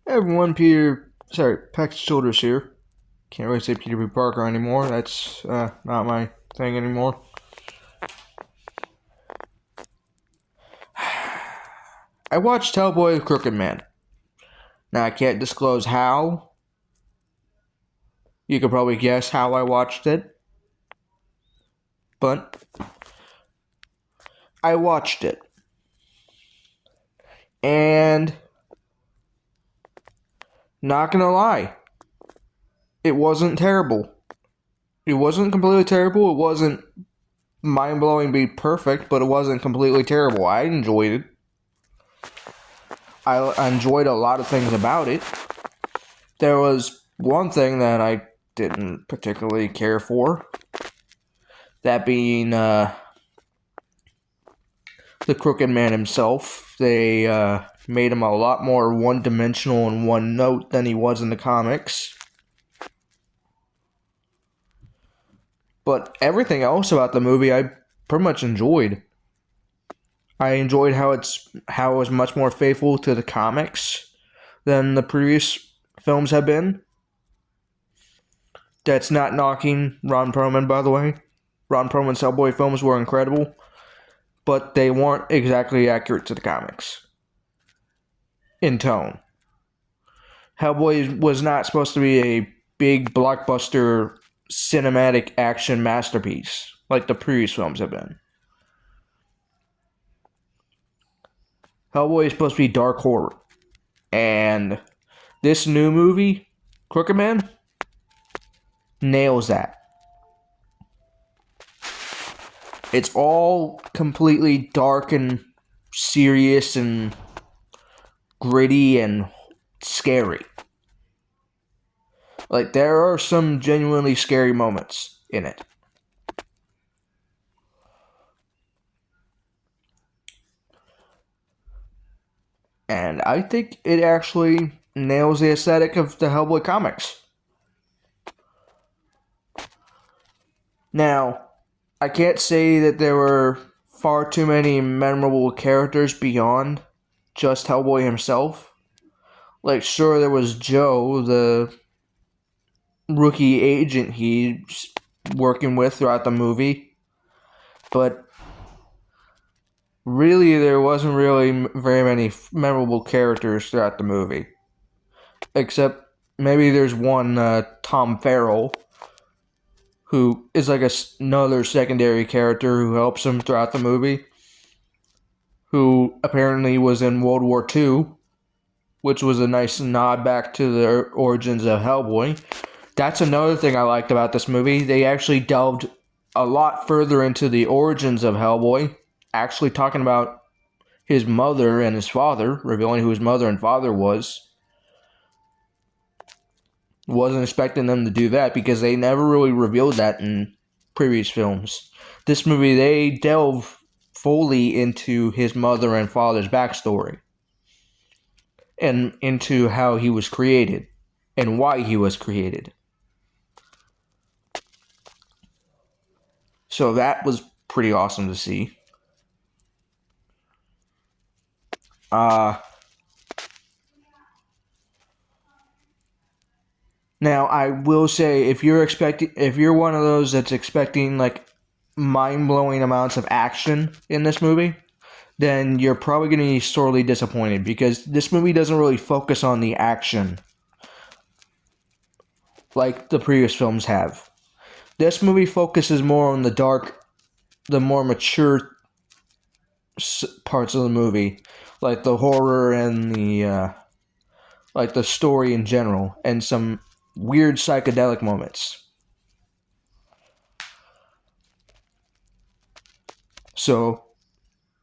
Hey everyone, Pex Childers here. Can't really say Peter B. Parker anymore. That's not my thing anymore. I watched Hellboy the Crooked Man. Now, I can't disclose how. You could probably guess how I watched it. But I watched it. And, not gonna lie, it wasn't terrible. It wasn't completely terrible. It wasn't mind-blowing be perfect, but it wasn't completely terrible. I enjoyed it. I enjoyed a lot of things about it. There was one thing that I didn't particularly care for. That being the Crooked Man himself. They made him a lot more one-dimensional and one-note than he was in the comics. But everything else about the movie I pretty much enjoyed. I enjoyed how it was much more faithful to the comics than the previous films have been. That's not knocking Ron Perlman, by the way. Ron Perlman's Hellboy films were incredible, but they weren't exactly accurate to the comics in tone. Hellboy was not supposed to be a big blockbuster cinematic action masterpiece like the previous films have been. Hellboy is supposed to be dark horror. And this new movie, Crooked Man, nails that. It's all completely dark and serious and gritty and scary. Like, there are some genuinely scary moments in it. And I think it actually nails the aesthetic of the Hellboy comics. Now, I can't say that there were far too many memorable characters beyond just Hellboy himself. Like, sure, there was Joe, the rookie agent he's working with throughout the movie, but really, there wasn't really very many memorable characters throughout the movie. Except maybe there's one, Tom Farrell, who is like another secondary character who helps him throughout the movie, who apparently was in World War II, which was a nice nod back to the origins of Hellboy. That's another thing I liked about this movie. They actually delved a lot further into the origins of Hellboy, actually talking about his mother and his father, revealing who his mother and father was. Wasn't expecting them to do that because they never really revealed that in previous films. This movie, they delve fully into his mother and father's backstory and into how he was created and why he was created. So that was pretty awesome to see. Now I will say, if you're one of those that's expecting like mind-blowing amounts of action in this movie, then you're probably going to be sorely disappointed because this movie doesn't really focus on the action like the previous films have. This movie focuses more on the dark, the more mature parts of the movie, like the horror and the like the story in general, and some weird psychedelic moments. So,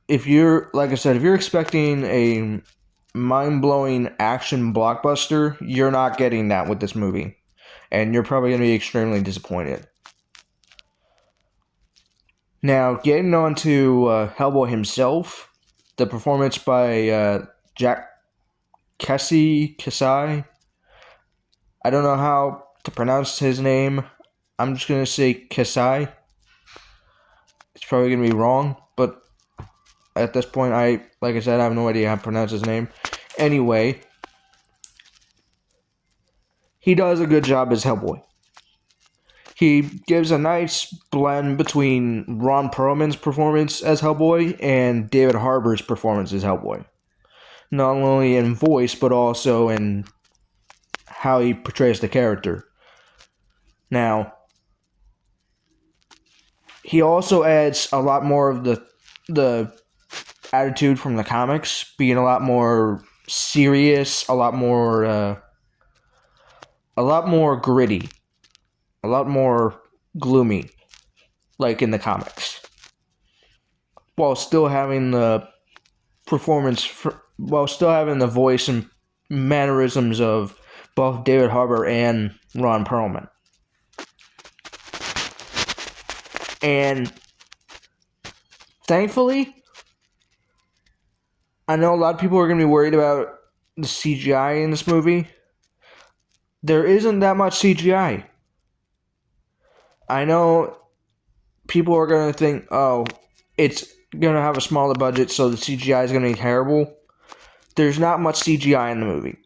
if you're, like I said, if you're expecting a mind-blowing action blockbuster, you're not getting that with this movie, and you're probably going to be extremely disappointed. Now, getting on to Hellboy himself, the performance by Jack Kasai. I don't know how to pronounce his name. I'm just going to say Kasai. It's probably going to be wrong, but at this point, like I said, I have no idea how to pronounce his name. Anyway, he does a good job as Hellboy. He gives a nice blend between Ron Perlman's performance as Hellboy and David Harbour's performance as Hellboy. Not only in voice, but also in how he portrays the character. Now, he also adds a lot more of the attitude from the comics, being a lot more serious, a lot more gritty, a lot more gloomy, like in the comics, while still having the while still having the voice and mannerisms of both David Harbour and Ron Perlman. And thankfully, I know a lot of people are going to be worried about the CGI in this movie. There isn't that much CGI. I know people are going to think, oh, it's going to have a smaller budget, so the CGI is going to be terrible. There's not much CGI in the movie.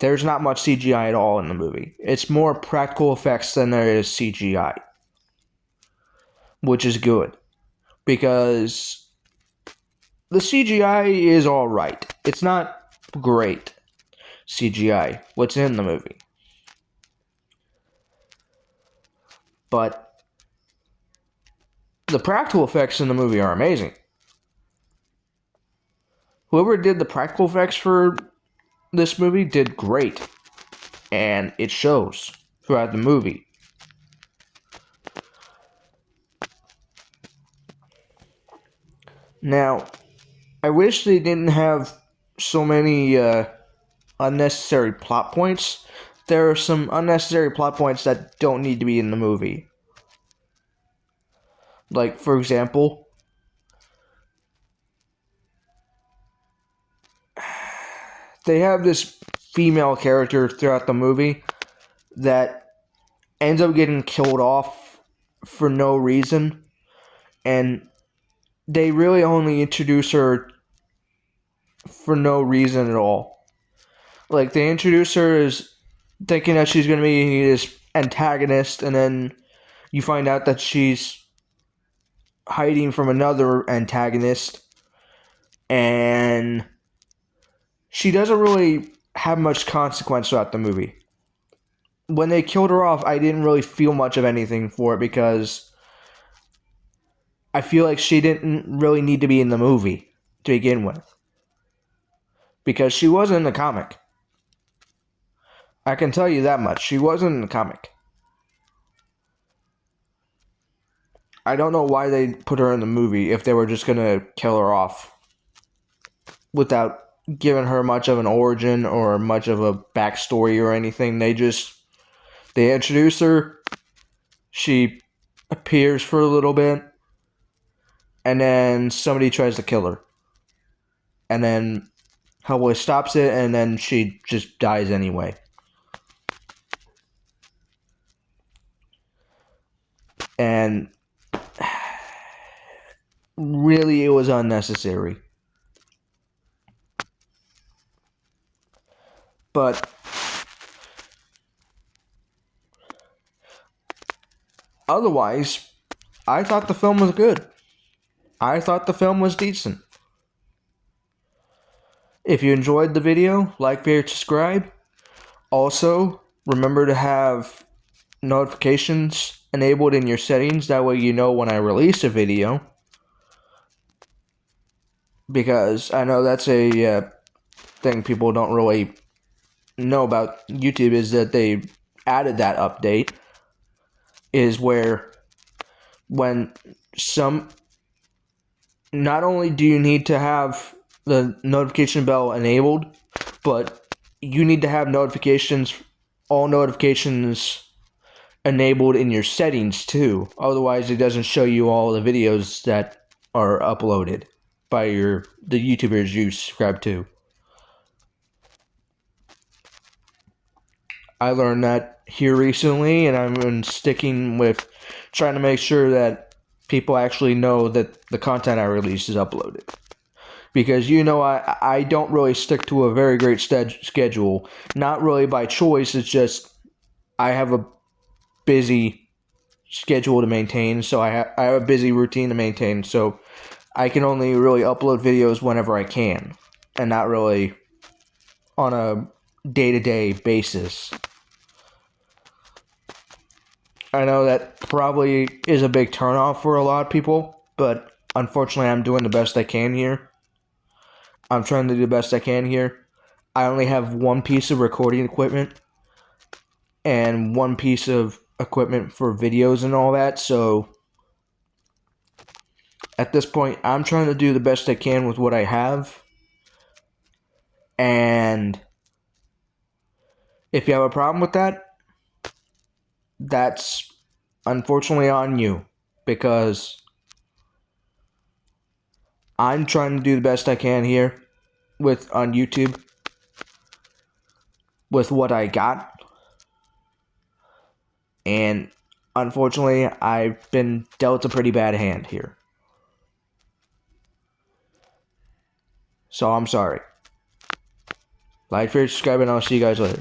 There's not much CGI at all in the movie. It's more practical effects than there is CGI, which is good, because the CGI is alright. It's not great CGI, what's in the movie. But the practical effects in the movie are amazing. Whoever did the practical effects for this movie did great. And it shows throughout the movie. Now, I wish they didn't have so many unnecessary plot points. There are some unnecessary plot points that don't need to be in the movie. Like, for example, they have this female character throughout the movie that ends up getting killed off for no reason. And they really only introduce her for no reason at all. Like, they introduce her as thinking that she's going to be this antagonist, and then you find out that she's hiding from another antagonist, and she doesn't really have much consequence throughout the movie. When they killed her off, I didn't really feel much of anything for it, because I feel like she didn't really need to be in the movie to begin with, because she wasn't in the comic. I can tell you that much. She wasn't in the comic. I don't know why they put her in the movie if they were just going to kill her off without giving her much of an origin or much of a backstory or anything. They introduce her, she appears for a little bit, and then somebody tries to kill her. And then Hellboy stops it, and then she just dies anyway. And really, it was unnecessary. But otherwise, I thought the film was good. I thought the film was decent. If you enjoyed the video, like, favorite, subscribe. Also, remember to have notifications enabled in your settings. That way you know when I release a video. Because I know that's a thing people don't really know about YouTube, is that they added that update. Is where when not only do you need to have the notification bell enabled, but you need to have all notifications enabled in your settings too. Otherwise, it doesn't show you all the videos that are uploaded by the YouTubers you subscribe to. I learned that here recently, and I've been sticking with trying to make sure that people actually know that the content I release is uploaded. because I don't really stick to a very great schedule. Not really by choice. It's just I have a busy schedule to maintain, so I have a busy routine to maintain. So I can only really upload videos whenever I can, and not really on a day-to-day basis. I know that probably is a big turnoff for a lot of people, but unfortunately I'm doing the best I can here. I'm trying to do the best I can here. I only have one piece of recording equipment and one piece of equipment for videos and all that, so at this point I'm trying to do the best I can with what I have. And if you have a problem with that, that's unfortunately on you, because I'm trying to do the best I can here with on YouTube with what I got. And unfortunately, I've been dealt a pretty bad hand here. So I'm sorry. Like, share, subscribe, and I'll see you guys later.